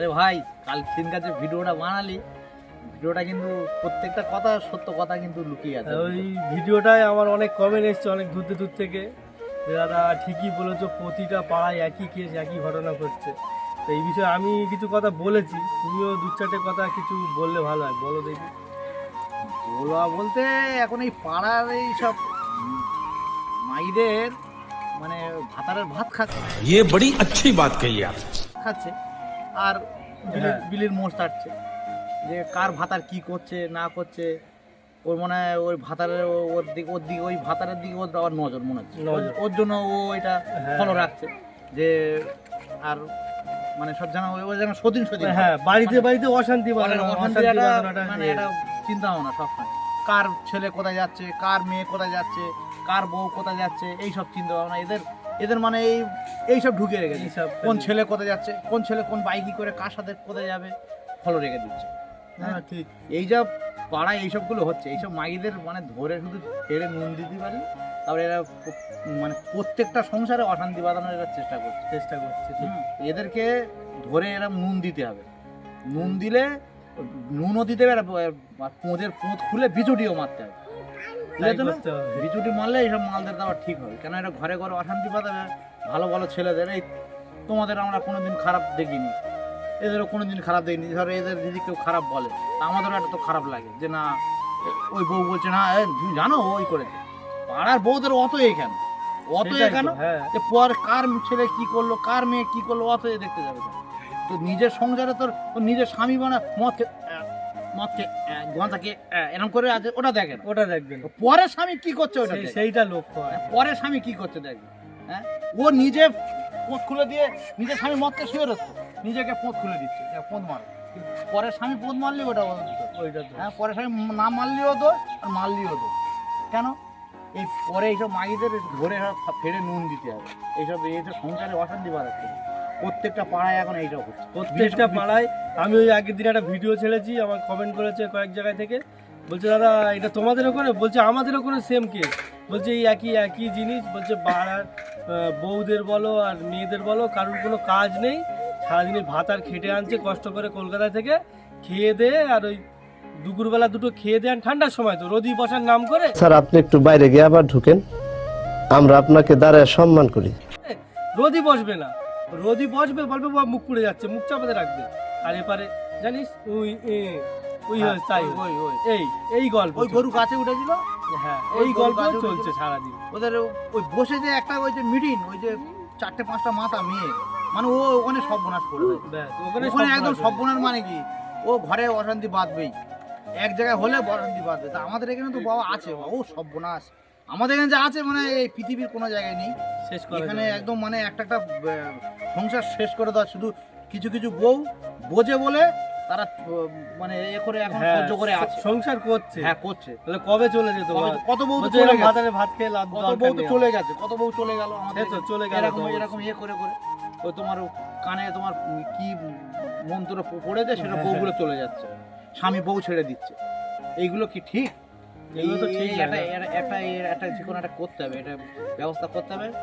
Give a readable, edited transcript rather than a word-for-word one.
আরে ভাই, কাল দিনকার যে ভিডিওটা বানালি, ভিডিওটা কিন্তু প্রত্যেকটা কথা সত্য কথা কিন্তু লুকিয়ে আছে। ওই ভিডিওটায় আমার অনেক কমেন্ট এসছে অনেক দূর থেকে, যে দাদা ঠিকই বলেছো, প্রতিটা পাড়ায় একই কেস একই ঘটনা ঘটছে। তো এই বিষয়ে আমি কিছু কথা বলেছি, তুমিও দু চারটে কথা কিছু বললে ভালো হয়, বলো দেখি। বলা বলতে এখন এই পাড়ার এই সব মাইদের মানে ভাতারের ভাত খাচ্ছে, ये बड़ी अच्छी बात कही आप। খাচ্ছে আর বিলির মোষ তাড়ছে, যে কার ভাতার কি করছে না করছে। ওর মনে হয় ওই ভাতারের ওর দিকে ওই ভাতারের দিকে ওর আবার নজর মনে হচ্ছে, ওর জন্য ও এটা ফলো রাখছে যে আর মানে সব জানা ওই যেন সদিন হ্যাঁ, বাড়িতে বাড়িতে অশান্তি অশান্তি মানে এটা চিন্তা ভাবনা সবসময়, কার ছেলে কোথায় যাচ্ছে, কার মেয়ে কোথায় যাচ্ছে, কার বউ কোথায় যাচ্ছে, এইসব চিন্তা ভাবনা এদের মানে এইসব ঢুকে রেখেছে। কোন ছেলে কোথায় যাচ্ছে, কোন ছেলে কোন বাইকি করে কার সাথে কোথায় যাবে, ফলো রেখে দিচ্ছে। হ্যাঁ ঠিক, এই যা পাড়ায় এইসবগুলো হচ্ছে, এইসব মাইদের মানে ধরে শুধু ফেরে নুন দিতে পারি, তারপরে এরা মানে প্রত্যেকটা সংসারে অশান্তি বাঁধানোর এরা চেষ্টা করছে। ঠিক, এদেরকে ধরে এরা নুন দিতে হবে, নুন দিলে নুনও দিতে হবে, পোঁদের পোঁত খুলে বিচুটিও মারতে হবে। বিচুটি মারলে এইসব মালদের দেওয়া ঠিক হবে, কেন এরা ঘরে ঘরে অশান্তি বাঁধাবে। ভালো ভালো ছেলেদের এই তোমাদের আমরা কোনোদিন খারাপ দেখিনি, এদেরও কোনোদিন খারাপ দেখিনি। ধরো এদের যদি কেউ খারাপ বলে, তা আমাদেরও একটা তো খারাপ লাগে যে না ওই বউ বলছে না তুমি জানো ওই করেছে। পাড়ার বউদের অত কেন যে পর কার ছেলে কি করলো, কার মেয়ে কি করলো, অত দেখতে যাবে। তো নিজের সংসারে তোর নিজের স্বামী মানে মদকে গোয়াটাকে এরকম করে আছে, ওটা দেখবেন পরের স্বামী কি করছে, ওটা সেইটা লক্ষ্য, পরের স্বামী কি করছে দেখবে। হ্যাঁ, ও নিজে পোঁত খুলে দিয়ে নিজের স্বামী মদকে শুয়ে রচ্ছে, নিজেকে পোঁত খুলে দিচ্ছে, পোঁত মার। পরের স্বামী পোঁত মারলি ওটা হ্যাঁ, পরের স্বামী না মারলিও দোষ আর মারলিও দোষ। কেন এই পরে এইসব মাগিদের ধরে ফেরে নুন দিতে হবে, এইসব সংসারে অশান্তি বাড়াচ্ছে। প্রত্যেকটা পাড়ায় এখন এইসব হচ্ছে, প্রত্যেকটা পাড়ায়। আমি ওই আগের দিন একটা ভিডিও ছেড়েছি, আমার কমেন্ট করেছে কয়েক জায়গায় থেকে, বলছে দাদা এটা তোমাদের ওখানে, বলছে আমাদের ওখানে সেম কেস, বলছে এই একই জিনিস, বলছে পাড়ার বউদের বলো আর মেয়েদের বলো কারোর কোনো কাজ নেই, সারাদিনে ভাত আর খেটে আনছে কষ্ট করে কলকাতা থেকে, খেয়ে দে আর ওই দুপুরবেলা দুটো খেয়ে দেন, ঠান্ডার সময় তো রোদি বসার নাম করে। স্যার আপনি একটু বাইরে গিয়ে আবার ঢুকেন, আমরা আপনাকে দাঁড়ায় সম্মান করি। রোদি বসবে না, রোদি বসবে বলবে মুখ পুড়ে যাচ্ছে, মুখ চাপাতে রাখবে, আর এপারে জানিস এই গল্প, ওই গরু গাছে উঠেছিল। হ্যাঁ, এই গল্প চলছে সারাদিন ওদের। ওই বসে যে একটা ওই যে মিটিং, ওই যে 4-5টা মাথা মেয়ে, মানে ও ওখানে সর্বনাশ করে ওখানে একদম সর্বনাশ। মানে কি, ও ঘরে অশান্তি বাঁধবেই, এক জায়গায় হলে অশান্তি বাঁধবে। তা আমাদের এখানে তো বাবা আছে, ও সর্বনাশ আমাদের এখানে যা আছে মানে এই পৃথিবীর কোনো জায়গায় নেই। এখানে একদম মানে একটা সংসার শেষ করে দেওয়া। শুধু কিছু কিছু বউ বোঝে বলে তারা মানে এ করে এখন সহ্য করে আছে, সংসার করছে। হ্যাঁ করছে, তাহলে কবে চলে যেত? কত বউ চলে গেছে, ভাত খেয়ে লাভ, কত বউ তো চলে গেছে, কত বউ চলে গেল আমাদের তো চলে গেল এরকম ইয়ে করে ওই তোমার কানে তোমার কি মন্ত্র পড়েছে সেটা বউগুলো চলে যাচ্ছে, স্বামী বউ ছেড়ে দিচ্ছে। এইগুলো কি ঠিক? এইগুলো তো ঠিক, একটা যে কোনো একটা করতে হবে, এটা ব্যবস্থা করতে হবে।